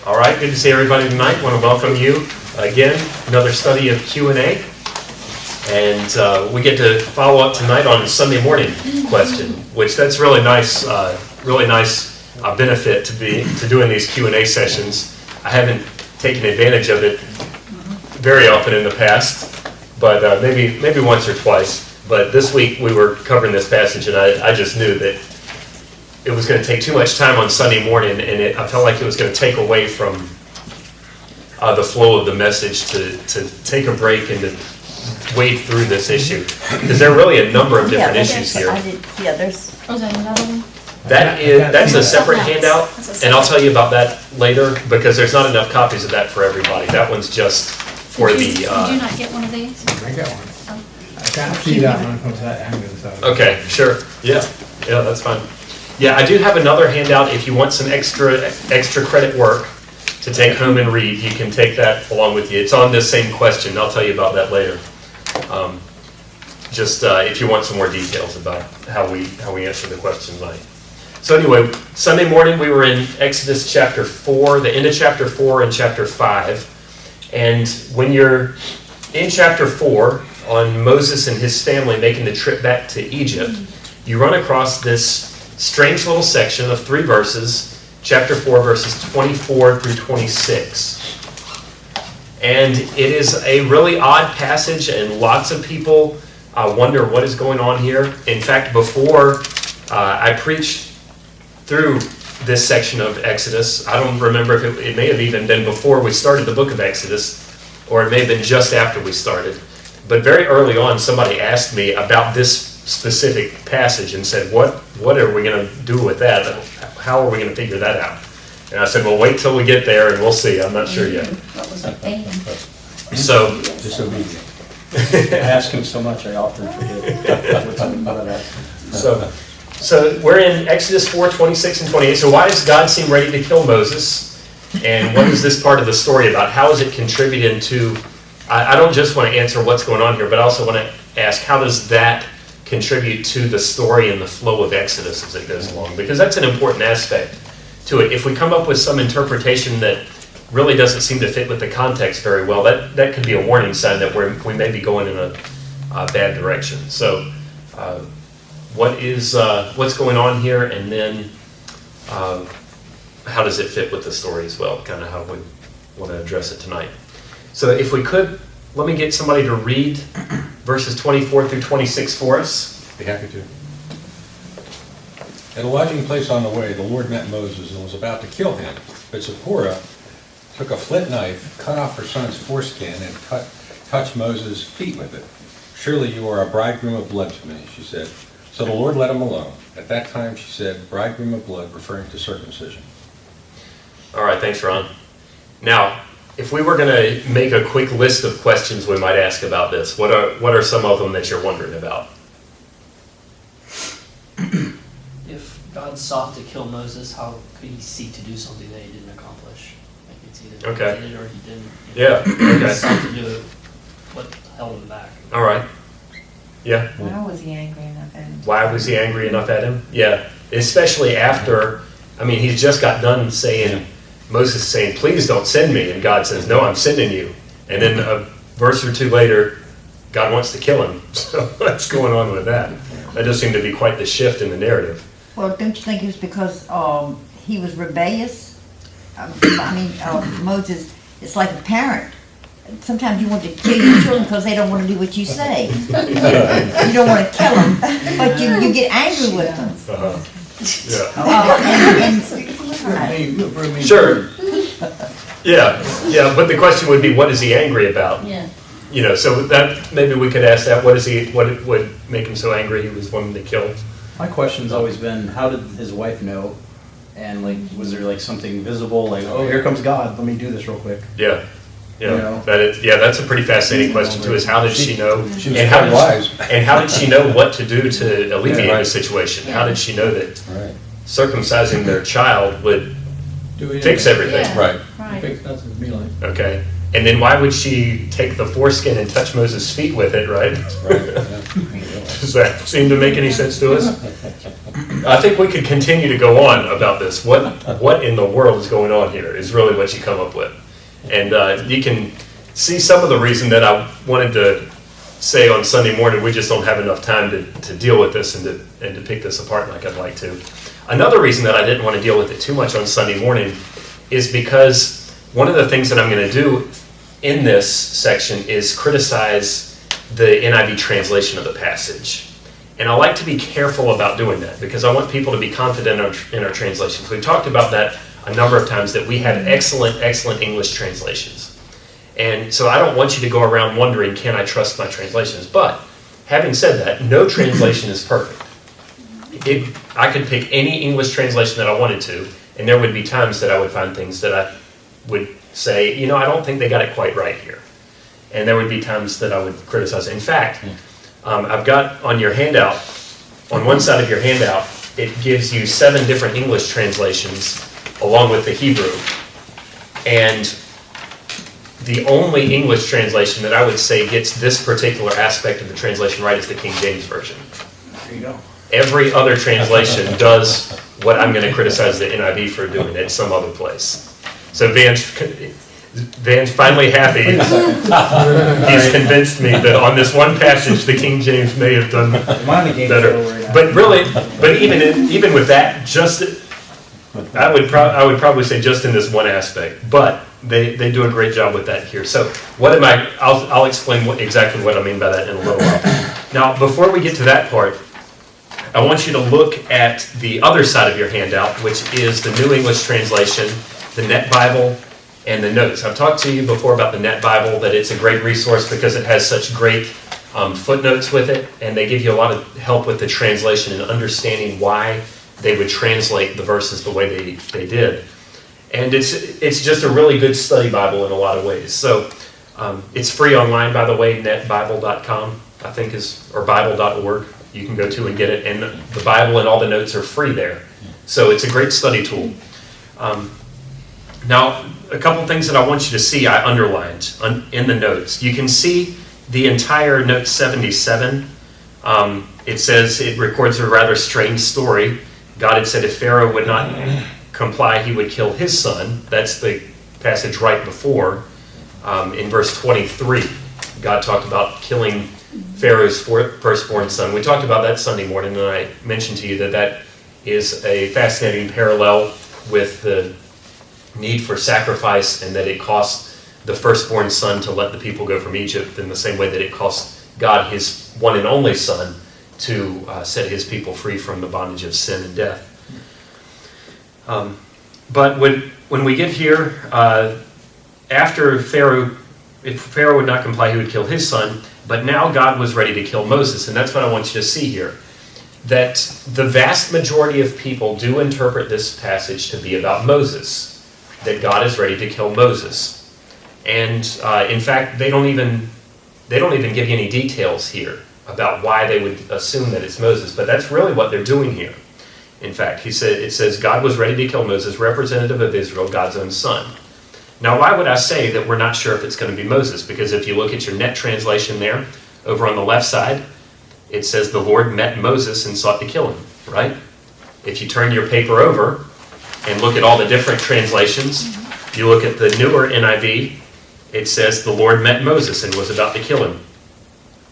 All right, good to see everybody tonight. Want to welcome you again, another study of Q&A. And we get to follow up tonight on Sunday morning question, which that's really nice benefit to doing these Q&A sessions. I haven't taken advantage of it very often in the past, but maybe once or twice. But this week we were covering this passage, and I just knew that it was going to take too much time on Sunday morning, and I felt like it was going to take away from the flow of the message to take a break and to wade through this issue. Because there are really a number of different issues here. There's... Oh, is that another one? That's a separate handout, and I'll tell you about that later, because there's not enough copies of that for everybody. That one's just for Did the... you not get one of these? I got one. I can't see that one from that angle. So. Okay, sure. Yeah, that's fine. Yeah, I do have another handout. If you want some extra credit work to take home and read, you can take that along with you. It's on this same question. I'll tell you about that later. If you want some more details about how we answer the question tonight. So anyway, Sunday morning we were in Exodus chapter 4, the end of chapter 4 and chapter 5. And when you're in chapter 4, on Moses and his family making the trip back to Egypt, you run across this strange little section of 3 verses, chapter 4, verses 24 through 26. And it is a really odd passage, and lots of people wonder what is going on here. In fact, before I preached through this section of Exodus, I don't remember if it may have even been before we started the book of Exodus, or it may have been just after we started. But very early on, somebody asked me about this specific passage and said, what are we going to do with that? How are we going to figure that out? And I said, well, wait till we get there and we'll see. I'm not sure yet. What was it? So, Disobedient. I ask him so much, I often forget what's about that. so we're in Exodus 4, 26 and 28. So why does God seem ready to kill Moses? And what is this part of the story about? How is it contributing to... I don't just want to answer what's going on here, but I also want to ask, how does that contribute to the story and the flow of Exodus as it goes along? Because that's an important aspect to it. If we come up with some interpretation that really doesn't seem to fit with the context very well, that could be a warning sign that we may be going in a bad direction. So what's going on here, and then how does it fit with the story as well? Kind of how we want to address it tonight. So if we could, let me get somebody to read verses 24 through 26 for us. Be happy to. At a lodging place on the way, the Lord met Moses and was about to kill him. But Zipporah took a flint knife, cut off her son's foreskin, and touched Moses' feet with it. Surely you are a bridegroom of blood to me, she said. So the Lord let him alone. At that time she said, bridegroom of blood, referring to circumcision. All right, thanks, Ron. Now, if we were going to make a quick list of questions we might ask about this, what are some of them that you're wondering about? If God sought to kill Moses, how could he seek to do something that he didn't accomplish? Like it's either Okay. he did or he didn't. Yeah, okay. He sought to do it. What held him back? All right. Yeah. Why was he angry enough at him? Why was he angry enough at him? Yeah. Especially after, he's just got done saying, Moses saying, please don't send me. And God says, no, I'm sending you. And then a verse or two later, God wants to kill him. So what's going on with that? That does seem to be quite the shift in the narrative. Well, don't you think it was because he was rebellious? Moses, it's like a parent. Sometimes you want to kill your children because they don't want to do what you say. You don't want to kill them, but you get angry with them. Uh-huh. Yeah. Sure. Yeah, but the question would be, what is he angry about? Yeah. So that maybe we could ask that. What would make him so angry he was wanting to kill? My question's always been, how did his wife know? And was there something visible, oh, here comes God, let me do this real quick? Yeah. You know? That's a pretty fascinating question too, is how did she know? She was and quite wise. And how did she know what to do to alleviate the situation? How did she know that Right. circumcising their child would fix everything? Yeah. Right. Right. Fix nothing to me like. Okay. And then why would she take the foreskin and touch Moses' feet with it, right? Right, yeah. Does that seem to make any sense to us? I think we could continue to go on about this. What in the world is going on here is really what you come up with. And you can see some of the reason that I wanted to say on Sunday morning, we just don't have enough time to deal with this and to pick this apart like I'd like to. Another reason that I didn't want to deal with it too much on Sunday morning is because one of the things that I'm going to do in this section is criticize the NIV translation of the passage. And I like to be careful about doing that because I want people to be confident in our translations. We've talked about that a number of times, that we have excellent, excellent English translations. And so I don't want you to go around wondering, can I trust my translations? But having said that, no translation is perfect. I could pick any English translation that I wanted to, and there would be times that I would find things that I would say, I don't think they got it quite right here. And there would be times that I would criticize. In fact, I've got on your handout, on one side of your handout, it gives you 7 different English translations along with the Hebrew. And the only English translation that I would say gets this particular aspect of the translation right is the King James Version. There you go. Every other translation does what I'm going to criticize the NIV for doing at some other place. So Van's finally happy. He's convinced me that on this one passage, the King James may have done better. But really, even with that, I would probably say just in this one aspect. But they do a great job with that here. So I'll explain exactly what I mean by that in a little while. Now, before we get to that part, I want you to look at the other side of your handout, which is the New English Translation, the Net Bible, and the notes. I've talked to you before about the Net Bible, that it's a great resource because it has such great footnotes with it, and they give you a lot of help with the translation and understanding why they would translate the verses the way they did. And it's just a really good study Bible in a lot of ways. So it's free online, by the way, netbible.com, I think or bible.org. You can go to and get it, and the Bible and all the notes are free there. So it's a great study tool. Now, a couple things that I want you to see I underlined in the notes. You can see the entire note 77. It says, it records a rather strange story. God had said if Pharaoh would not comply, he would kill his son. That's the passage right before. In verse 23, God talked about killing Pharaoh's firstborn son. We talked about that Sunday morning, and I mentioned to you that is a fascinating parallel with the need for sacrifice, and that it cost the firstborn son to let the people go from Egypt in the same way that it cost God his one and only son to set his people free from the bondage of sin and death. But when we get here, after Pharaoh, if Pharaoh would not comply, he would kill his son. But now God was ready to kill Moses, and that's what I want you to see here. That the vast majority of people do interpret this passage to be about Moses, that God is ready to kill Moses. And in fact, they don't even give you any details here about why they would assume that it's Moses, but that's really what they're doing here. In fact, it says God was ready to kill Moses, representative of Israel, God's own son. Now, why would I say that we're not sure if it's going to be Moses? Because if you look at your net translation there, over on the left side, it says the Lord met Moses and sought to kill him, right? If you turn your paper over and look at all the different translations, you look at the newer NIV, it says the Lord met Moses and was about to kill him.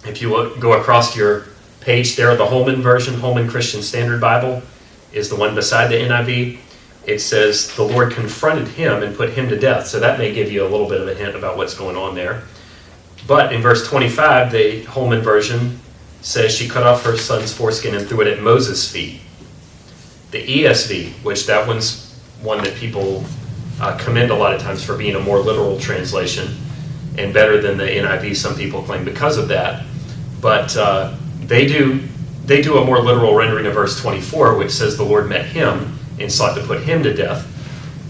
If you go across your page there, the Holman version, Holman Christian Standard Bible, is the one beside the NIV. It says the Lord confronted him and put him to death. So that may give you a little bit of a hint about what's going on there. But in verse 25, the Holman version says she cut off her son's foreskin and threw it at Moses' feet. The ESV, which that one's one that people commend a lot of times for being a more literal translation and better than the NIV, some people claim, because of that. But they do a more literal rendering of verse 24, which says the Lord met him and sought to put him to death.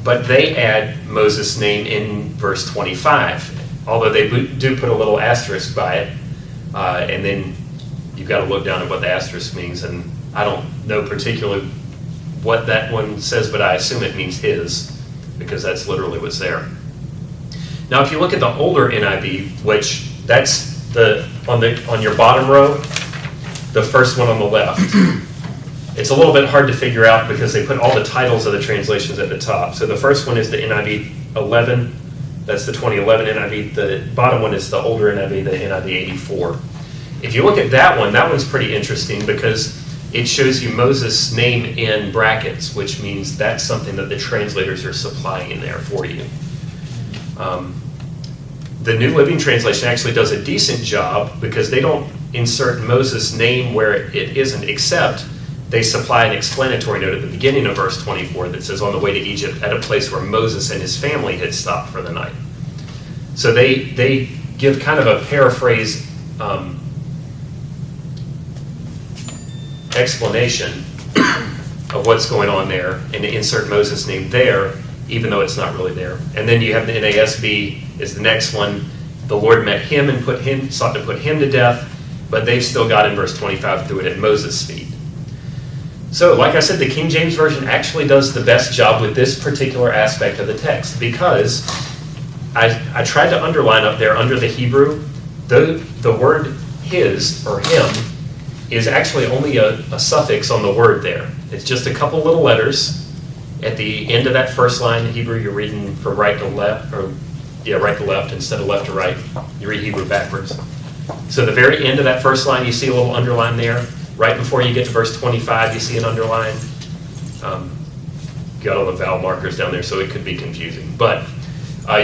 But they add Moses' name in verse 25, although they do put a little asterisk by it. And then you've got to look down at what the asterisk means. And I don't know particularly what that one says, but I assume it means his, because that's literally what's there. Now, if you look at the older NIV, which that's on your bottom row, the first one on the left, it's a little bit hard to figure out because they put all the titles of the translations at the top. So the first one is the NIV 11, that's the 2011 NIV. The bottom one is the older NIV, the NIV 84. If you look at that one's pretty interesting because it shows you Moses' name in brackets, which means that's something that the translators are supplying in there for you. The New Living Translation actually does a decent job because they don't insert Moses' name where it isn't, except they supply an explanatory note at the beginning of verse 24 that says, on the way to Egypt, at a place where Moses and his family had stopped for the night. So they give kind of a paraphrase explanation of what's going on there, and they insert Moses' name there, even though it's not really there. And then you have the NASB is the next one. The Lord met him and sought to put him to death, but they've still got in verse 25 threw it at Moses' feet. So, like I said, the King James Version actually does the best job with this particular aspect of the text because I tried to underline up there under the Hebrew, the word his or him is actually only a suffix on the word there. It's just a couple little letters. At the end of that first line in Hebrew, you're reading from right to left, right to left instead of left to right. You read Hebrew backwards. So the very end of that first line, you see a little underline there. Right before you get to verse 25, you see an underline. Got all the vowel markers down there, so it could be confusing. But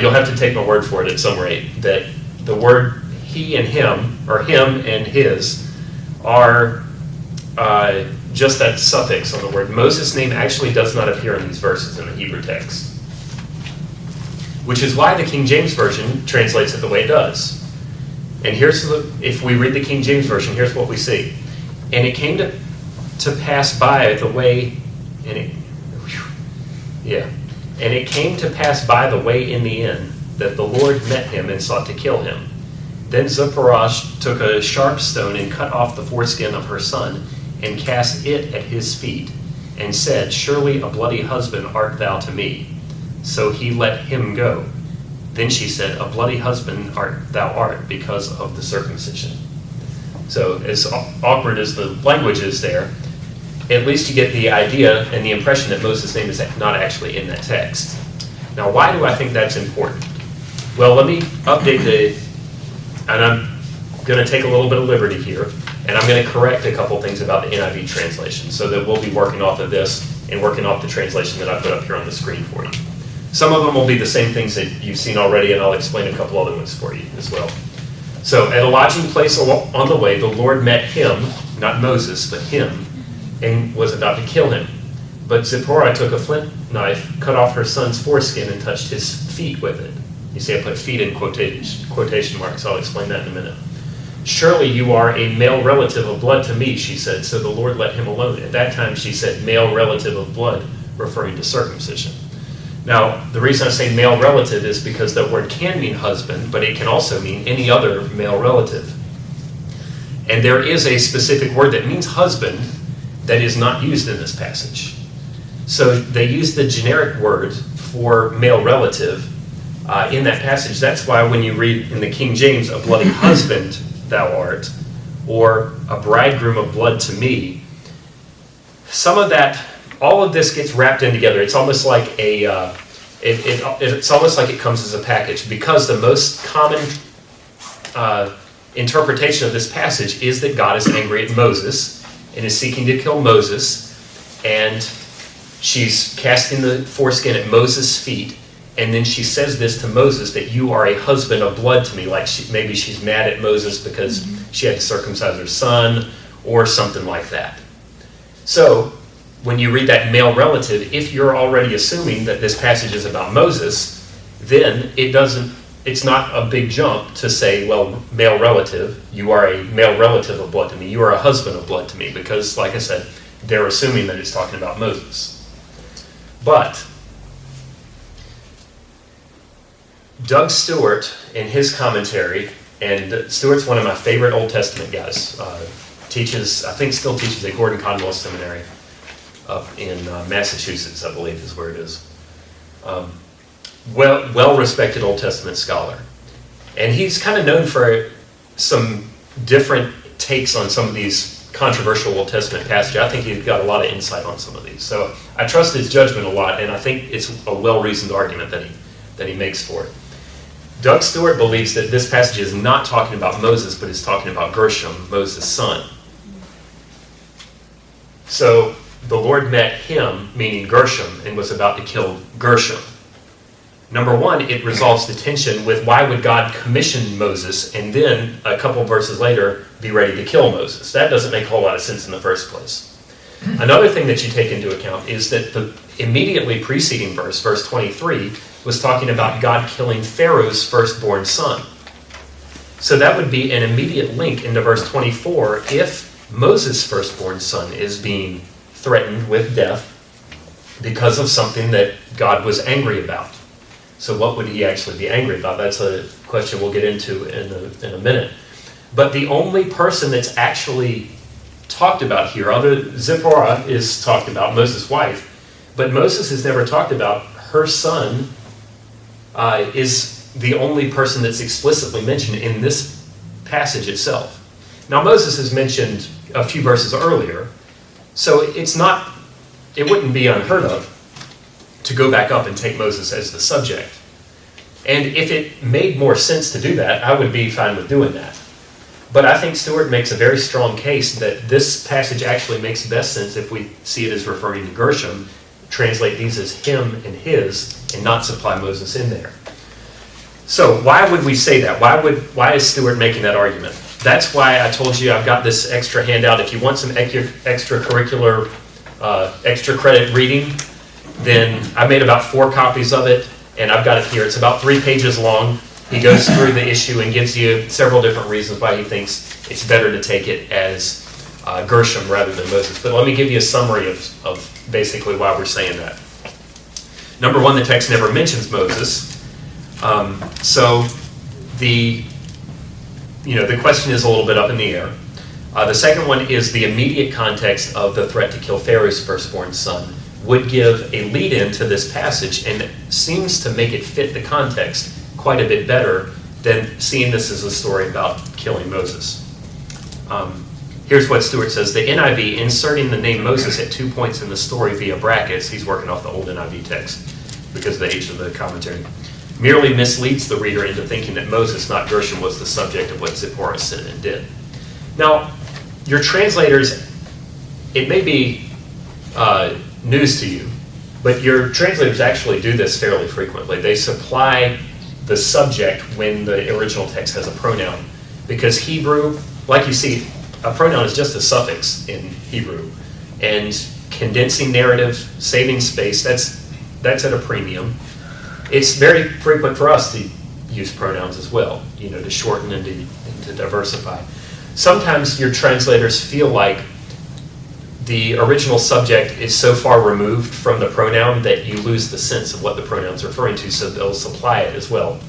you'll have to take my word for it at some rate that the word he and him, or him and his, are just that suffix on the word. Moses' name actually does not appear in these verses in the Hebrew text, which is why the King James Version translates it the way it does. And if we read the King James Version, here's what we see. And it came to pass by the way, and it came to pass by the way in the inn that the Lord met him and sought to kill him. Then Zipporah took a sharp stone and cut off the foreskin of her son and cast it at his feet and said, surely a bloody husband art thou to me. So he let him go. Then she said, a bloody husband thou art because of the circumcision. So as awkward as the language is there, at least you get the idea and the impression that Moses' name is not actually in that text. Now, why do I think that's important? Well, let me update and I'm going to take a little bit of liberty here, and I'm going to correct a couple things about the NIV translation so that we'll be working off of this and working off the translation that I put up here on the screen for you. Some of them will be the same things that you've seen already, and I'll explain a couple other ones for you as well. So, at a lodging place on the way, the Lord met him, not Moses, but him, and was about to kill him. But Zipporah took a flint knife, cut off her son's foreskin, and touched his feet with it. You see, I put feet in quotation marks. I'll explain that in a minute. Surely you are a male relative of blood to me, she said, so the Lord let him alone. At that time, she said, male relative of blood, referring to circumcision. Now, the reason I say male relative is because the word can mean husband, but it can also mean any other male relative. And there is a specific word that means husband that is not used in this passage. So they use the generic word for male relative in that passage. That's why when you read in the King James, a bloody husband thou art, or a bridegroom of blood to me, some of that, all of this gets wrapped in together. It's almost like it's almost like it comes as a package, because the most common interpretation of this passage is that God is angry at Moses and is seeking to kill Moses, and she's casting the foreskin at Moses' feet, and then she says this to Moses, that you are a husband of blood to me, like maybe she's mad at Moses because she had to circumcise her son or something like that. So when you read that male relative, if you're already assuming that this passage is about Moses, then it's not a big jump to say, well, male relative, you are a male relative of blood to me, you are a husband of blood to me, because, like I said, they're assuming that it's talking about Moses. But Doug Stewart, in his commentary, and Stewart's one of my favorite Old Testament guys, still teaches at Gordon Conwell Seminary up in Massachusetts, I believe is where it is. well-respected Old Testament scholar. And he's kind of known for some different takes on some of these controversial Old Testament passages. I think he's got a lot of insight on some of these. So I trust his judgment a lot, and I think it's a well-reasoned argument that he makes for it. Doug Stewart believes that this passage is not talking about Moses, but is talking about Gershom, Moses' son. So the Lord met him, meaning Gershom, and was about to kill Gershom. Number one, it resolves the tension with why would God commission Moses and then a couple verses later be ready to kill Moses? That doesn't make a whole lot of sense in the first place. Another thing that you take into account is that the immediately preceding verse, verse 23, was talking about God killing Pharaoh's firstborn son. So that would be an immediate link into verse 24 if Moses' firstborn son is being threatened with death because of something that God was angry about. So what would he actually be angry about? That's a question we'll get into in a minute. But the only person that's actually talked about here, other Zipporah is talked about, Moses' wife, but Moses is never talked about. Her son is the only person that's explicitly mentioned in this passage itself. Now Moses is mentioned a few verses earlier, so it wouldn't be unheard of to go back up and take Moses as the subject. And if it made more sense to do that, I would be fine with doing that. But I think Stewart makes a very strong case that this passage actually makes best sense if we see it as referring to Gershom, translate these as him and his, and not supply Moses in there. So why would we say that? Why is Stewart making that argument? That's why I told you I've got this extra handout. If you want some extracurricular, extra credit reading, then I made about 4 copies of it, and I've got it here. It's about 3 pages long. He goes through the issue and gives you several different reasons why he thinks it's better to take it as Gershom rather than Moses. But let me give you a summary of basically why we're saying that. Number one, the text never mentions Moses. So the question is a little bit up in the air. The second one is the immediate context of the threat to kill Pharaoh's firstborn son would give a lead-in to this passage and seems to make it fit the context quite a bit better than seeing this as a story about killing Moses. Here's what Stewart says. The NIV, inserting the name Moses at 2 points in the story via brackets, he's working off the old NIV text because of the age of the commentary, merely misleads the reader into thinking that Moses, not Gershom, was the subject of what Zipporah said and did. Now, your translators, it may be news to you, but your translators actually do this fairly frequently. They supply the subject when the original text has a pronoun, because Hebrew, like you see, a pronoun is just a suffix in Hebrew, and condensing narrative, saving space, that's at a premium. It's very frequent for us to use pronouns as well, to shorten and to diversify. Sometimes your translators feel like the original subject is so far removed from the pronoun that you lose the sense of what the pronoun's referring to, so they'll supply it as well.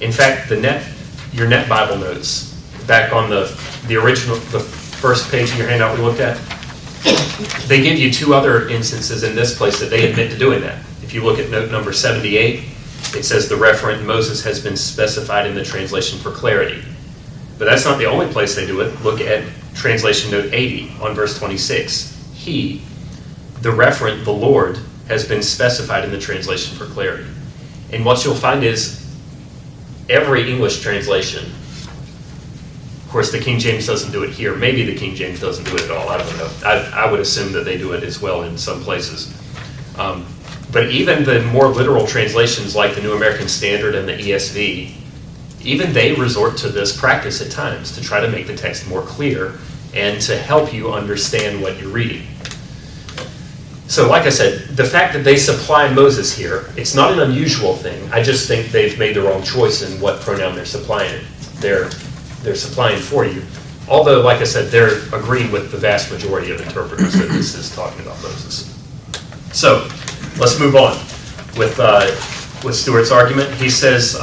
In fact, your Net Bible notes, back on the original, the first page of your handout we looked at, they give you 2 other instances in this place that they admit to doing that. If you look at note number 78, it says the referent Moses has been specified in the translation for clarity. But that's not the only place they do it. Look at translation note 80 on verse 26. He, the referent, the Lord, has been specified in the translation for clarity. And what you'll find is every English translation, of course the King James doesn't do it here, maybe the King James doesn't do it at all, I don't know. I would assume that they do it as well in some places. But even the more literal translations like the New American Standard and the ESV, even they resort to this practice at times to try to make the text more clear and to help you understand what you're reading. So like I said, the fact that they supply Moses here, it's not an unusual thing. I just think they've made the wrong choice in what pronoun they're supplying. They're supplying for you. Although, like I said, they're agreeing with the vast majority of interpreters that this is talking about Moses. So let's move on with Stewart's argument. He says,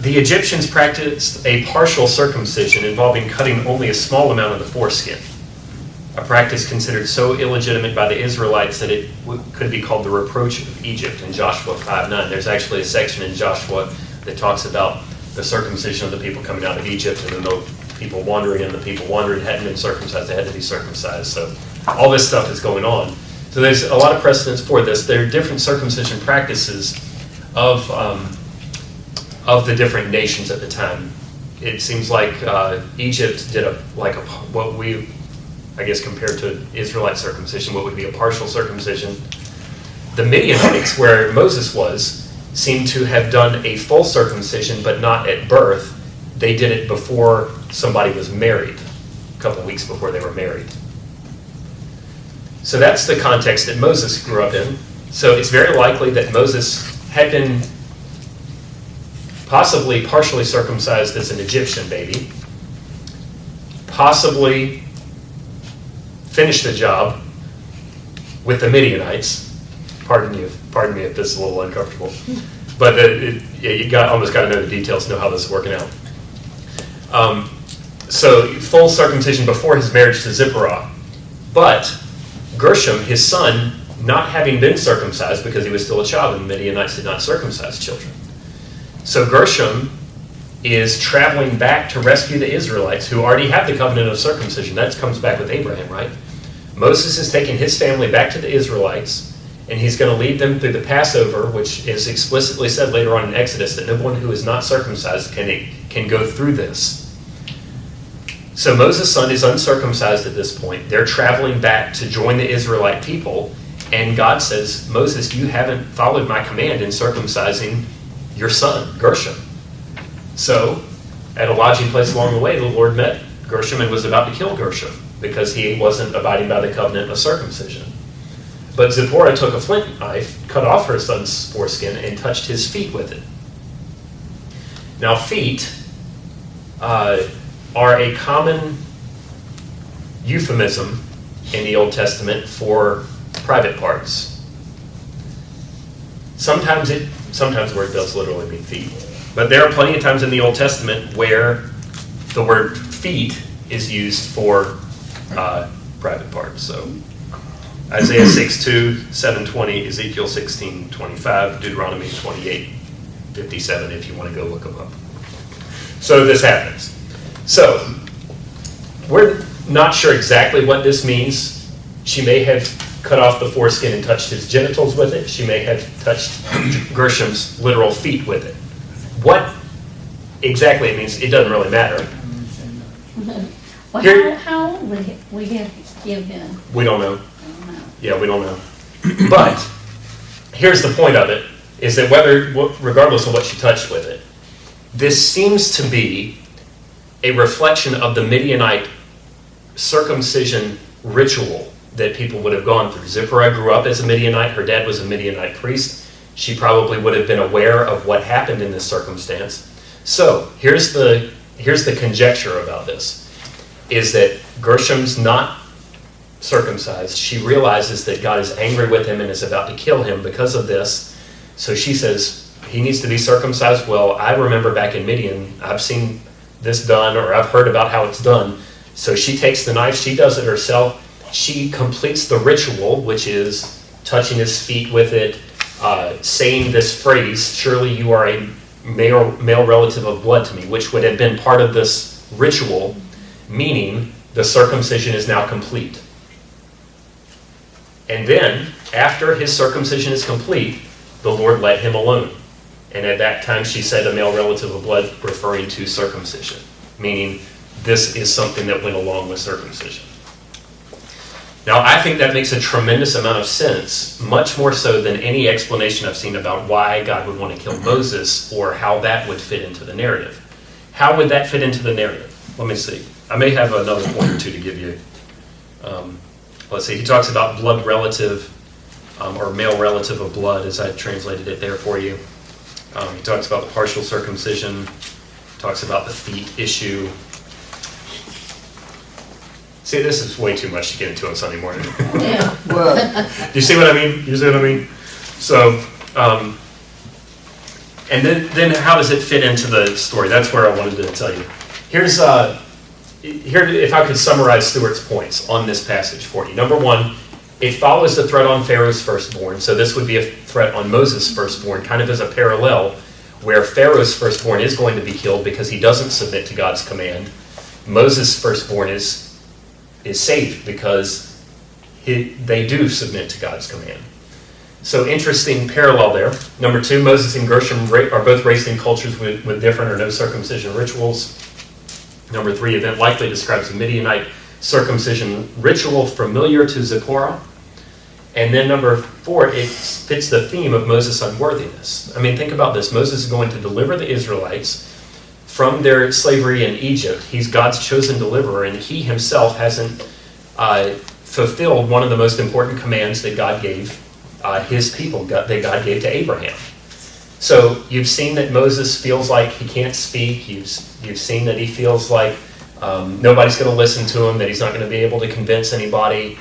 the Egyptians practiced a partial circumcision involving cutting only a small amount of the foreskin. a practice considered so illegitimate by the Israelites that it could be called the reproach of Egypt in Joshua 5:9. There's actually a section in Joshua that talks about the circumcision of the people coming out of Egypt, and then the people wandering, and the people wandering hadn't been circumcised, they had to be circumcised. So all this stuff is going on. So there's a lot of precedence for this. There are different circumcision practices of the different nations at the time. It seems like Egypt did what we, I guess, compared to Israelite circumcision, what would be a partial circumcision. The Midianites, where Moses was, seem to have done a full circumcision, but not at birth. They did it before somebody was married, a couple of weeks before they were married. So that's the context that Moses grew up in. So it's very likely that Moses had been possibly partially circumcised as an Egyptian baby, possibly finished the job with the Midianites. Pardon me if this is a little uncomfortable, but you almost got to know the details to know how this is working out. So full circumcision before his marriage to Zipporah, but Gershom, his son, not having been circumcised because he was still a child, and the Midianites did not circumcise children. So Gershom is traveling back to rescue the Israelites who already have the covenant of circumcision. That comes back with Abraham, right? Moses is taking his family back to the Israelites, and he's going to lead them through the Passover, which is explicitly said later on in Exodus that no one who is not circumcised can go through this. So Moses' son is uncircumcised at this point. They're traveling back to join the Israelite people, and God says, Moses, you haven't followed my command in circumcising your son, Gershom. So, at a lodging place along the way, the Lord met Gershom and was about to kill Gershom because he wasn't abiding by the covenant of circumcision. But Zipporah took a flint knife, cut off her son's foreskin, and touched his feet with it. Now, feet are a common euphemism in the Old Testament for private parts. Sometimes the word does literally mean feet. But there are plenty of times in the Old Testament where the word feet is used for private parts. So Isaiah 6:2, 7:20, Ezekiel 16:25, Deuteronomy 28:57, if you want to go look them up. So this happens. So we're not sure exactly what this means. She may have cut off the foreskin and touched his genitals with it. She may have touched Gershom's literal feet with it. What exactly it means, it doesn't really matter. Well, Here- how old would we have give him? We don't know. I don't know. Yeah, we don't know. But here's the point of it, is that regardless of what she touched with it, this seems to be a reflection of the Midianite circumcision ritual that people would have gone through. Zipporah grew up as a Midianite. Her dad was a Midianite priest. She probably would have been aware of what happened in this circumstance. So here's the conjecture about this, is that Gershom's not circumcised. She realizes that God is angry with him and is about to kill him because of this. So she says, he needs to be circumcised. Well, I remember back in Midian, I've seen this done, or I've heard about how it's done. So she takes the knife, she does it herself. She completes the ritual, which is touching his feet with it, saying this phrase, surely you are a male relative of blood to me, which would have been part of this ritual, meaning the circumcision is now complete. And then, after his circumcision is complete, the Lord let him alone. And at that time she said a male relative of blood, referring to circumcision, meaning this is something that went along with circumcision. Now, I think that makes a tremendous amount of sense, much more so than any explanation I've seen about why God would want to kill Moses or how that would fit into the narrative. How would that fit into the narrative? Let me see. I may have another point or two to give you. Let's see. He talks about blood relative or male relative of blood, as I translated it there for you. He talks about the partial circumcision, talks about the feet issue. See, this is way too much to get into on Sunday morning. Yeah. Well, Do you see what I mean? You see what I mean? So, and then how does it fit into the story? That's where I wanted to tell you. Here's here, if I could summarize Stuart's points on this passage for you. Number one, it follows the threat on Pharaoh's firstborn. So this would be a threat on Moses' firstborn, kind of as a parallel, where Pharaoh's firstborn is going to be killed because he doesn't submit to God's command. Moses' firstborn is saved because they do submit to God's command. So interesting parallel there. Number two, Moses and Gershom are both raised in cultures with different or no circumcision rituals. Number three, event likely describes a Midianite circumcision ritual familiar to Zipporah. And then number four, it fits the theme of Moses' unworthiness. I mean, think about this. Moses is going to deliver the Israelites from their slavery in Egypt. He's God's chosen deliverer, and he himself hasn't fulfilled one of the most important commands that God gave his people, that God gave to Abraham. So you've seen that Moses feels like he can't speak. You've seen that he feels like nobody's going to listen to him, that he's not going to be able to convince anybody.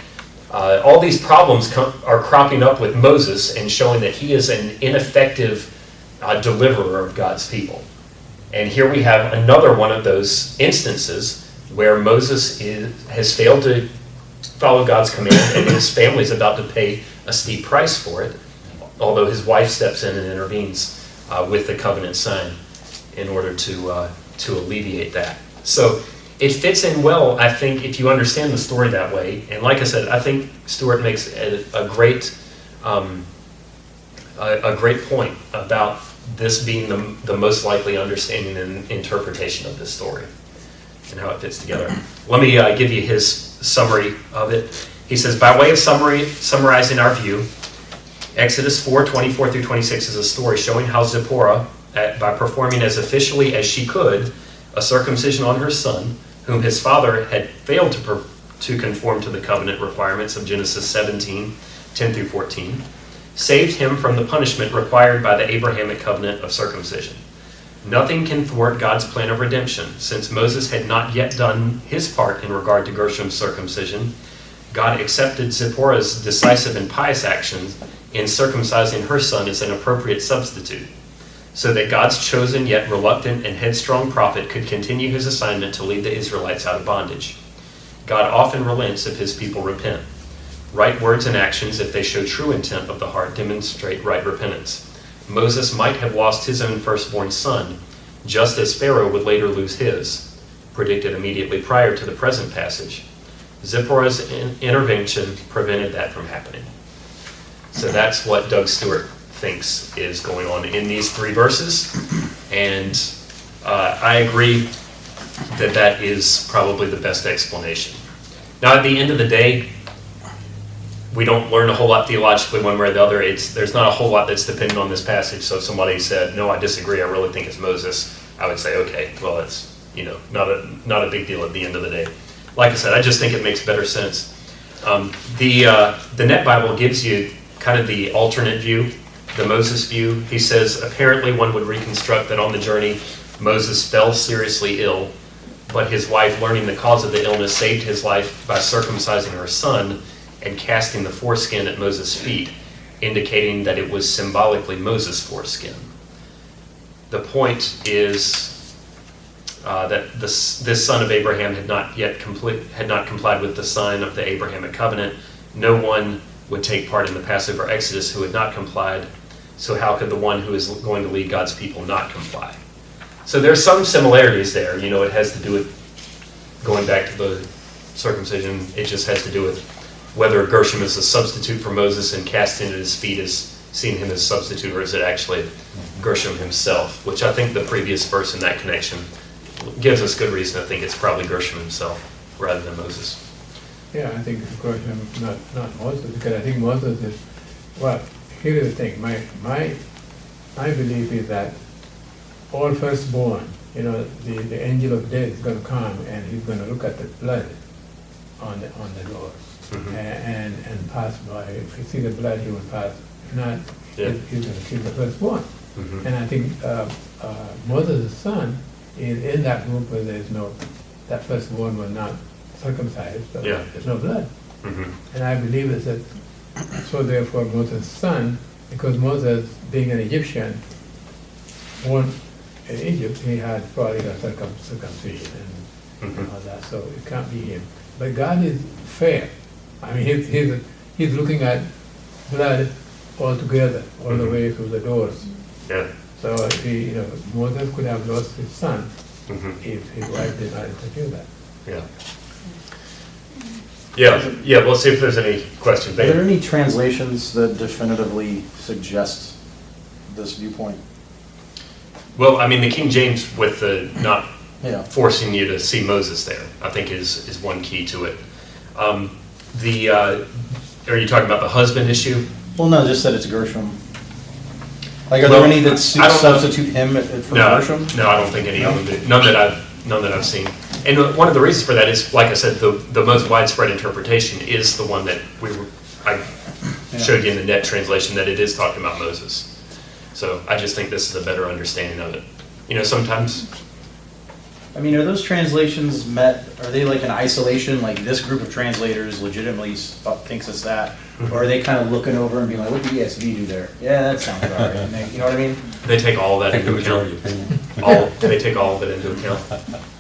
All these problems are cropping up with Moses and showing that he is an ineffective deliverer of God's people. And here we have another one of those instances where Moses has failed to follow God's command, and his family is about to pay a steep price for it, although his wife steps in and intervenes with the covenant sign in order to alleviate that. So it fits in well, I think, if you understand the story that way. And like I said, I think Stuart makes a great point about this being the most likely understanding and interpretation of this story and how it fits together. Let me give you his summary of it. He says, by way of summarizing our view, Exodus 4:24 through 26 is a story showing how Zipporah, by performing as officially as she could a circumcision on her son, whom his father had failed to conform to the covenant requirements of Genesis 17:10 through 14, saved him from the punishment required by the Abrahamic covenant of circumcision. Nothing can thwart God's plan of redemption. Since Moses had not yet done his part in regard to Gershom's circumcision, God accepted Zipporah's decisive and pious actions in circumcising her son as an appropriate substitute, so that God's chosen yet reluctant and headstrong prophet could continue his assignment to lead the Israelites out of bondage. God often relents if his people repent. Right words and actions, if they show true intent of the heart, demonstrate right repentance. Moses might have lost his own firstborn son, just as Pharaoh would later lose his, predicted immediately prior to the present passage. Zipporah's intervention prevented that from happening. So that's what Doug Stewart thinks is going on in these three verses, and I agree that that is probably the best explanation. Now, at the end of the day, we don't learn a whole lot theologically one way or the other. There's not a whole lot that's dependent on this passage. So if somebody said, no, I disagree, I really think it's Moses, I would say, okay, well, it's not a big deal at the end of the day. Like I said, I just think it makes better sense. The Net Bible gives you kind of the alternate view, the Moses view. He says, apparently one would reconstruct that on the journey, Moses fell seriously ill, but his wife, learning the cause of the illness, saved his life by circumcising her son and casting the foreskin at Moses' feet, indicating that it was symbolically Moses' foreskin. The point is that this son of Abraham had not complied with the sign of the Abrahamic covenant. No one would take part in the Passover Exodus who had not complied. So how could the one who is going to lead God's people not comply? So there's some similarities there. It has to do with going back to the circumcision. It just has to do with whether Gershom is a substitute for Moses and casting at his feet is seeing him as a substitute, or is it actually Gershom himself? Which I think the previous verse in that connection gives us good reason to think it's probably Gershom himself rather than Moses. Yeah, I think it's Gershom, not Moses, because I think Moses is, well, here is the thing, my belief is that all firstborn, the angel of death is going to come and he's going to look at the blood on the door. Mm-hmm. and pass by. If he see the blood, he will pass. If not, he's going to kill the firstborn. Mm-hmm. And I think Moses' son is in that group where that firstborn was not circumcised, so there's no blood. Mm-hmm. And I believe it's that, so therefore Moses' son, because Moses, being an Egyptian, born in Egypt, he had probably a circumcision. So it can't be him. But God is fair. I mean, he's looking at blood altogether, all the way through the doors. Yeah. So if he, Moses could have lost his son Mhm. if his wife did not interfere that. Yeah. Yeah, we'll see if there's any questions. Are there Babe? any translations that definitively suggest this viewpoint? Well, I mean, the King James with the not Yeah. forcing you to see Moses there, I think is one key to it. Are you talking about the husband issue? Well, no, just that it's Gershom. Like, are Well, there any that I don't know. substitute him for No, Gershom? no, I don't think any of them do. None that I've seen. And one of the reasons for that is, like I said, the most widespread interpretation is the one that I showed you in the net translation, that it is talking about Moses. So I just think this is a better understanding of it. Sometimes, I mean, are those translations are they like in isolation, like this group of translators legitimately thinks it's that? Or are they kind of looking over and being like, what did ESV do there? Yeah, that sounds about right. And you know what I mean? they take all of that Take the into account. majority opinion. They take all of it into account.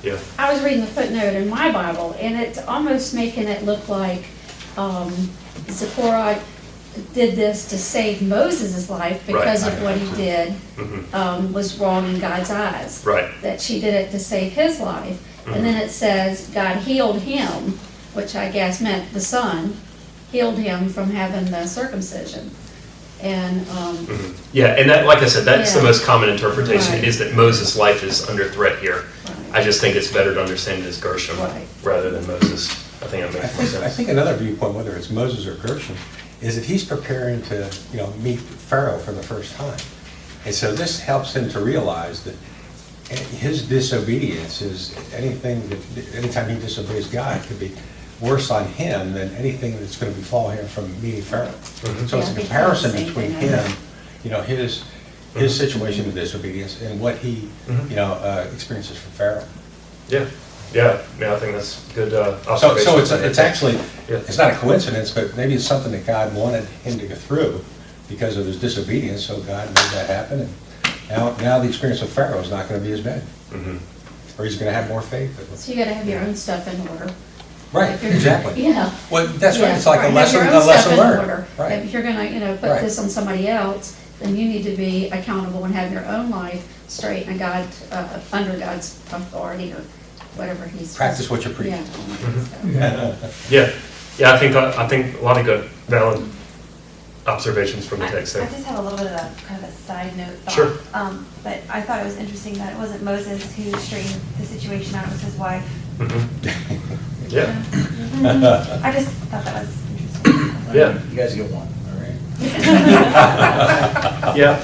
Yeah. I was reading the footnote in my Bible, and it's almost making it look like Zipporah did this to save Moses' life because of what he did Mhm. was wrong in God's eyes. Right. That she did it to save his life. And then it says God healed him, which I guess meant the son, healed him from having the circumcision. And, Mhm. Yeah, and that, like I said, that's the Yeah. most common interpretation, Right. is that Moses' life is under threat here. Right. I just think it's better to understand it as Gershom Right. rather than Moses. I think that I makes more think, I sense. think another viewpoint, whether it's Moses or Gershom, is that he's preparing to, meet Pharaoh for the first time. And so this helps him to realize that his disobedience is anytime he disobeys God, could be worse on him than anything that's going to befall him from meeting Pharaoh. Mhm. So it's Yeah, a I think comparison that's the same between thing. him, his situation of disobedience and what he, Mhm. experiences from Pharaoh. Yeah, I think that's good So observation. it's actually, Yeah. it's not a coincidence, but maybe it's something that God wanted him to go through because of his disobedience, so God made that happen. And now the experience of Pharaoh is not going to be as bad, Mhm. or he's going to have more faith. so you gotta have your own stuff in order. Right, If you're- exactly. Yeah. Well, that's right, Yeah, it's like a right, have lesson, your a own stuff lesson in learned. order. Right. If you're gonna, put Right. this on somebody else, then you need to be accountable and have your own life straight and God, under God's authority or whatever he's. Practice what you preach. Yeah. Yeah, I think a lot of good, valid observations from the text I there. just have a little bit of a kind of a side note thought. Sure. But I thought it was interesting that it wasn't Moses who straightened the situation out, it was his wife. Mhm. Yeah, I just thought that was interesting. Yeah. You guys get one, all right? yeah.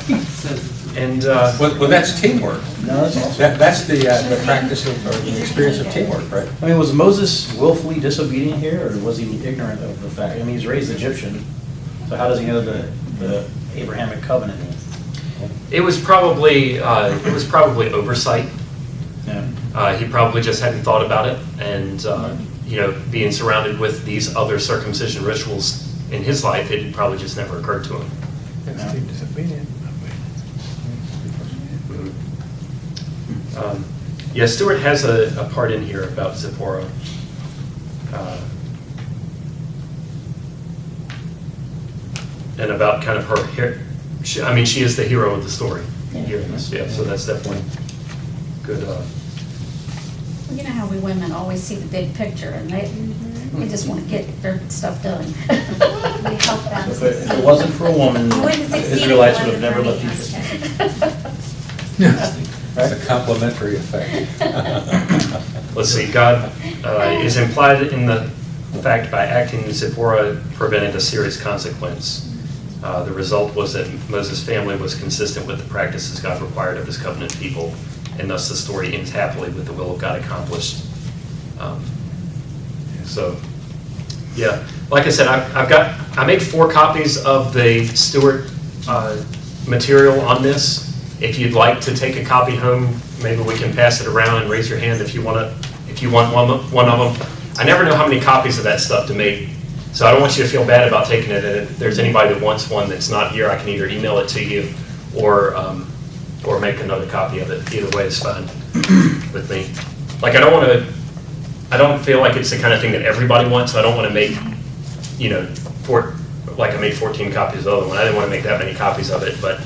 And, Well, that's teamwork. No, that's awesome. That's the practice of, or the experience of teamwork, right? I mean, was Moses willfully disobedient here, or was he ignorant of the fact? I mean, he's raised Egyptian, so how does he know the Abrahamic covenant? it was probably oversight. Yeah. He probably just hadn't thought about it, and being surrounded with these other circumcision rituals in his life, it probably just never occurred to him. That's still disobedient. Yeah, Stuart has a part in here about Zipporah. And about kind of her, she is the hero of the story here in this, yeah, so that's definitely good. You know how we women always see the big picture and they just want to get their stuff done. We help them If it succeed. wasn't for a woman, You wouldn't the succeed Israelites if would it have never wasn't left for me. Egypt. It's a complementary effect. Let's see, God is implied in the fact by acting Zipporah prevented a serious consequence. The result was that Moses' family was consistent with the practices God required of his covenant people, and thus the story ends happily with the will of God accomplished. So, yeah, like I said, I made 4 copies of the Stuart material on this. If you'd like to take a copy home, maybe we can pass it around and raise your hand if you want one of them. I never know how many copies of that stuff to make, so I don't want you to feel bad about taking it. And if there's anybody that wants one that's not here, I can either email it to you or make another copy of it. Either way is fine with me. Like, I don't want to I don't feel like it's the kind of thing that everybody wants. I don't want to make, like I made 14 copies of the other one. I didn't want to make that many copies of it, but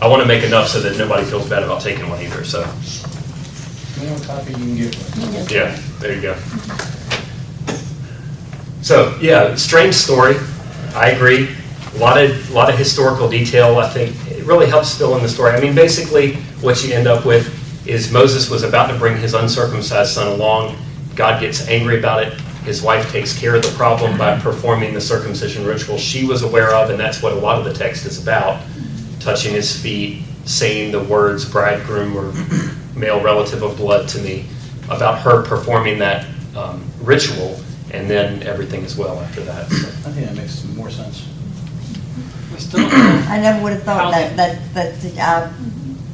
I want to make enough so that nobody feels bad about taking one either, so. You want a copy, you can get one. Yeah, there you go. So, yeah, strange story. I agree. A lot of historical detail, I think. It really helps fill in the story. I mean, basically, what you end up with is Moses was about to bring his uncircumcised son along. God gets angry about it. His wife takes care of the problem by performing the circumcision ritual she was aware of, and that's what a lot of the text is about. Touching his feet, saying the words bridegroom or male relative of blood to me, about her performing that ritual, and then everything as well after that. So. I think that makes more sense. We still don't know. I never would have thought How-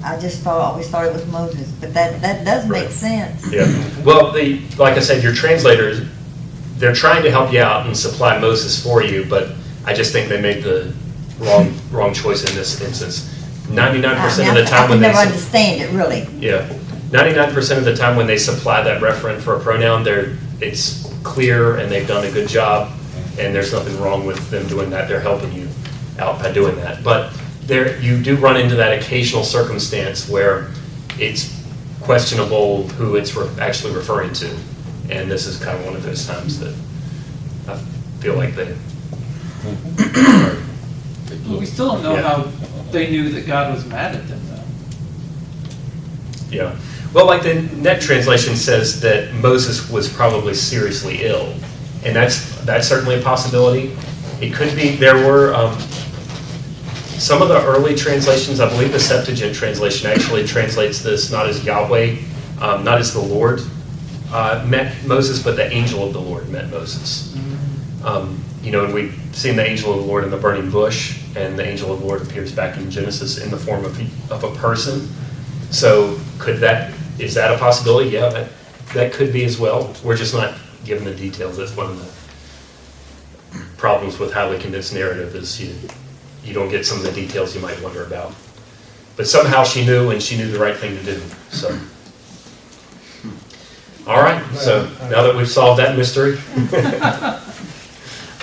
I just always thought it was Moses, but that does make sense. Yeah. Well, like I said, your translators, they're trying to help you out and supply Moses for you, but I just think they made the wrong choice in this instance. 99% of the time I when can they never understand it, really. yeah, 99% of the time when they supply that referent for a pronoun, it's clear and they've done a good job, and there's nothing wrong with them doing that. They're helping you out by doing that. But you do run into that occasional circumstance where it's questionable who it's actually referring to, and this is kind of one of those times that I feel like they. We still don't know Yeah. how they knew that God was mad at them, though. Yeah. Well, like the Net translation says that Moses was probably seriously ill, and that's certainly a possibility. It could be there were some of the early translations. I believe the Septuagint translation actually translates this not as Yahweh, not as the Lord met Moses, but the angel of the Lord met Moses. And we've seen the angel of the Lord in the burning bush, and the angel of the Lord appears back in Genesis in the form of a person. So is that a possibility? Yeah, that could be as well. We're just not given the details. That's one of the problems with highly condensed narrative is you don't get some of the details you might wonder about. But somehow she knew, and she knew the right thing to do. So, all right. So now that we've solved that mystery.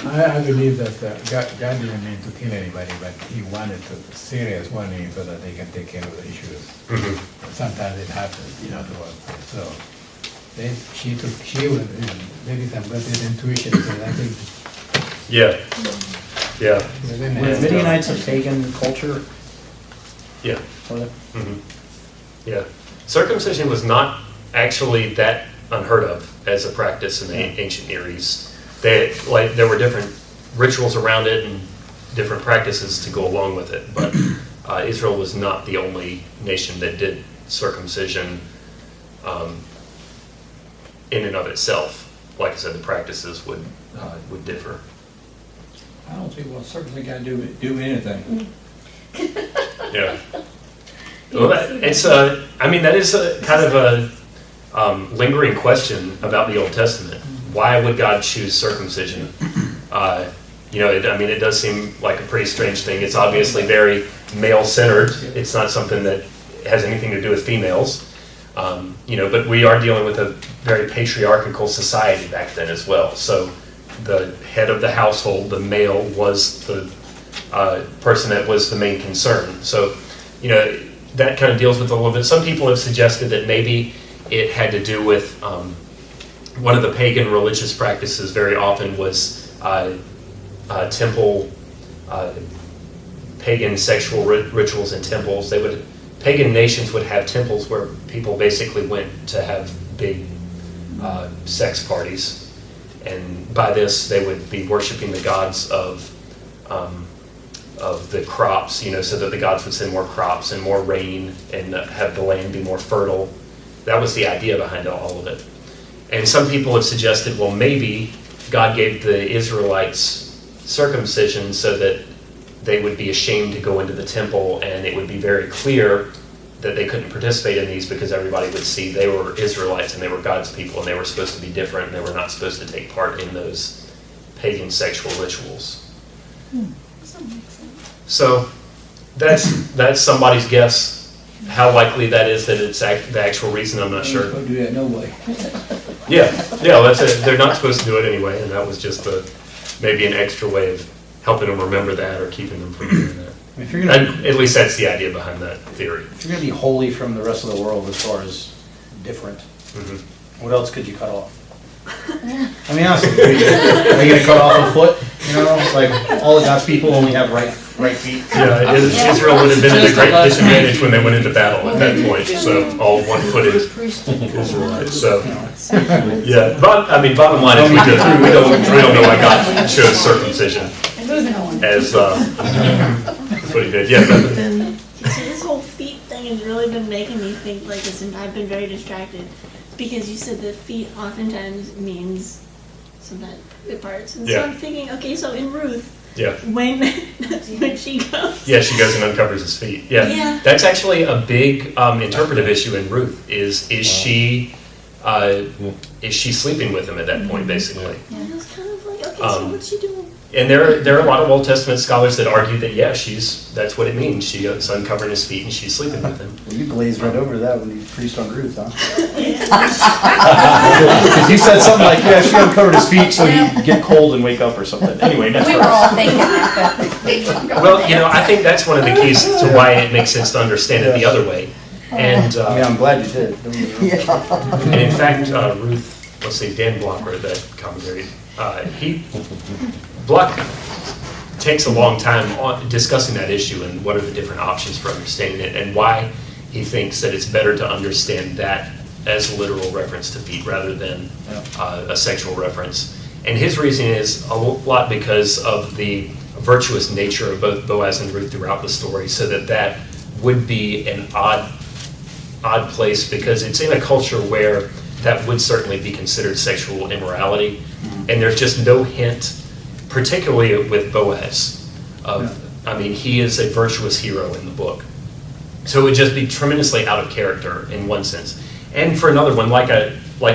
I believe that God didn't mean to kill anybody, but he wanted to serious warning so that they can take care of the issues. Mhm. Sometimes it happens, so she was, maybe some good intuition, so I think. Yeah. Yeah. Were the Midianites a pagan culture? Yeah. Were they? Mhm. Yeah. Circumcision was not actually that unheard of as a practice in the ancient Near East. There were different rituals around it and different practices to go along with it, but Israel was not the only nation that did circumcision in and of itself. Like I said, the practices would differ. I don't see what certainly got to do anything. Yeah. Well, that is a kind of a lingering question about the Old Testament. Why would God choose circumcision? It does seem like a pretty strange thing. It's obviously very male-centered. It's not something that has anything to do with females. But we are dealing with a very patriarchal society back then as well. So the head of the household, the male, was the person that was the main concern. So, that kind of deals with it a little bit. Some people have suggested that maybe it had to do with one of the pagan religious practices very often was temple, pagan sexual rituals in temples. Pagan nations would have temples where people basically went to have big sex parties. And by this, they would be worshiping the gods of the crops, so that the gods would send more crops and more rain and have the land be more fertile. That was the idea behind all of it. And some people have suggested, well, maybe God gave the Israelites circumcision so that they would be ashamed to go into the temple, and it would be very clear that they couldn't participate in these because everybody would see they were Israelites and they were God's people and they were supposed to be different and they were not supposed to take part in those pagan sexual rituals. So that's somebody's guess. How likely that is that it's the actual reason, I'm not sure. Don't do that, no way. Yeah, that's it. They're not supposed to do it anyway, and that was just maybe an extra way of helping them remember that or keeping them from doing that. If you're gonna, And at least that's the idea behind that theory. if you're gonna be holy from the rest of the world as far as different, Mhm. what else could you cut off? I mean, honestly, are you gonna cut off a foot? You know, like all of God's people only have right feet. Yeah, Israel would have been at a great disadvantage when they went into battle at that point, so all one-footed Israelites, so. Yeah, bottom line is we don't know why God chose circumcision Moving on. as, that's what he did, yeah. but- So this whole feet thing has really been making me think like this, and I've been very distracted because you said that feet oftentimes means sometimes good parts, and Yeah. so I'm thinking, okay, so in Ruth, Yeah, when she goes, yeah, she goes and uncovers his feet, yeah. Yeah. That's actually a big interpretive issue in Ruth, is she sleeping with him at that point, basically? I was kind of like, okay, so what's she doing? And there are a lot of Old Testament scholars that argue that, yeah, that's what it means. She's uncovering his feet and she's sleeping with him. Well, you glazed right over that when you preached on Ruth, huh? Because you said something like, yeah, she uncovered his feet so he'd get cold and wake up or something. Anyway, that's We were right. all thinking that. Well, I think that's one of the keys to why it makes sense to understand it the other way. And, I mean, I'm glad you did. Don't get me wrong. and in fact, Ruth, let's see, Dan Block wrote that commentary. Block takes a long time on discussing that issue and what are the different options for understanding it and why he thinks that it's better to understand that as a literal reference to feet rather than a sexual reference. And his reasoning is a lot because of the virtuous nature of both Boaz and Ruth throughout the story, so that would be an odd place because it's in a culture where that would certainly be considered sexual immorality. And there's just no hint, particularly with Boaz, he is a virtuous hero in the book. So it would just be tremendously out of character in one sense. And for another one, like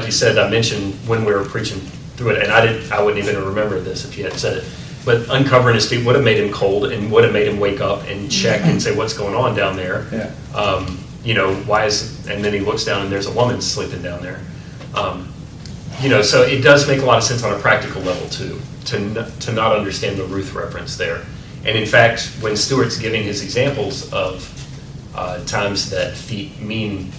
you said, I mentioned when we were preaching through it, and I wouldn't even remember this if you hadn't said it, but uncovering his feet would have made him cold and would have made him wake up and check and say, what's going on down there? Yeah. Why is, and then he looks down and there's a woman sleeping down there. So it does make a lot of sense on a practical level too, to not understand the Ruth reference there. And in fact, when Stuart's giving his examples of times that feet mean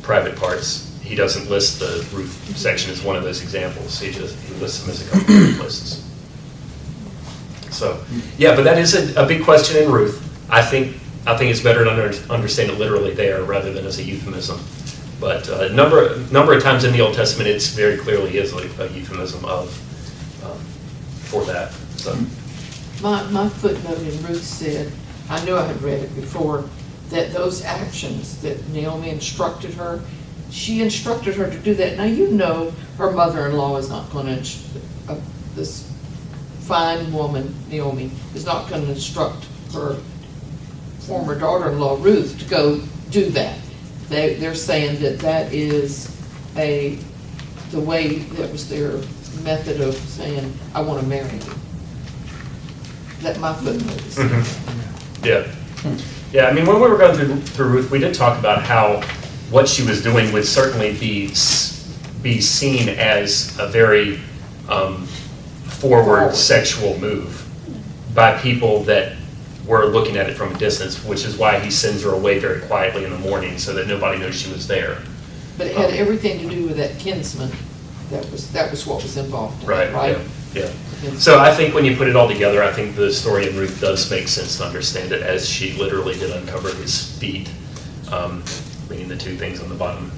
private parts, he doesn't list the Ruth section as one of those examples. He lists them as a couple of places. So, yeah, but that is a big question in Ruth. I think it's better to understand it literally there rather than as a euphemism. But a number of times in the Old Testament, it's very clearly is a euphemism for that. So. My footnote in Ruth said, I knew I had read it before, that those actions that Naomi instructed her, she instructed her to do that. Now her mother-in-law is not going to, this fine woman, Naomi, is not going to instruct her former daughter-in-law, Ruth, to go do that. They're saying that is the way, that was their method of saying, I want to marry you. That my footnote is. Mm-hmm. Yeah. When we were going through Ruth, we did talk about how what she was doing would certainly be seen as a very forward sexual move by people that were looking at it from a distance, which is why he sends her away very quietly in the morning so that nobody knows she was there. But it had everything to do with that kinsman. That was what was involved in it, right? Yeah. So I think when you put it all together, I think the story in Ruth does make sense to understand it as she literally did uncover his feet, meaning the two things on the bottom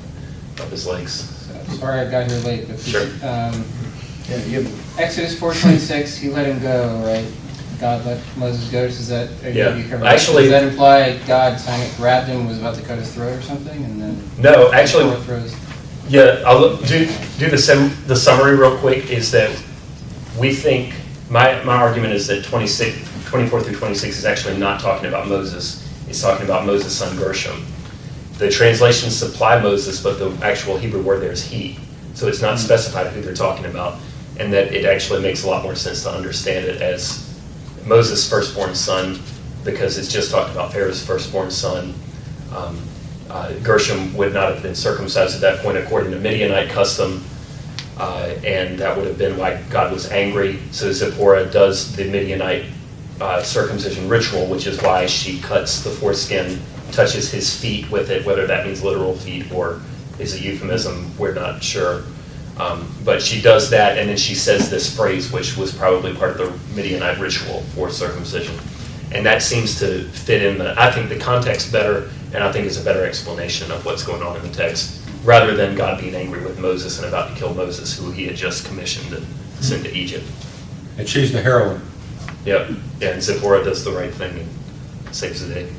of his legs. Sorry I got here late, but Sure. Exodus 4:26, he let him go, right? God let Moses go. Does that Actually, does that imply God grabbed him and was about to cut his throat or something, and then no, actually, yeah. I'll do the summary real quick. Is that we think my argument is that 24 through 26 is actually not talking about Moses. It's talking about Moses' son Gershom. The translations supply Moses, but the actual Hebrew word there is he. So it's not specified who they're talking about, and that it actually makes a lot more sense to understand it as Moses' firstborn son, because it's just talking about Pharaoh's firstborn son, Gershom would not have been circumcised at that point according to Midianite custom, and that would have been why God was angry. So Zipporah does the Midianite circumcision ritual, which is why she cuts the foreskin, touches his feet with it, whether that means literal feet or is a euphemism, we're not sure. But she does that, and then she says this phrase, which was probably part of the Midianite ritual for circumcision. And that seems to fit in I think the context better, and I think it's a better explanation of what's going on in the text, rather than God being angry with Moses and about to kill Moses, who he had just commissioned to send to Egypt. And she's the heroine. Yep, and Zipporah does the right thing and saves the day.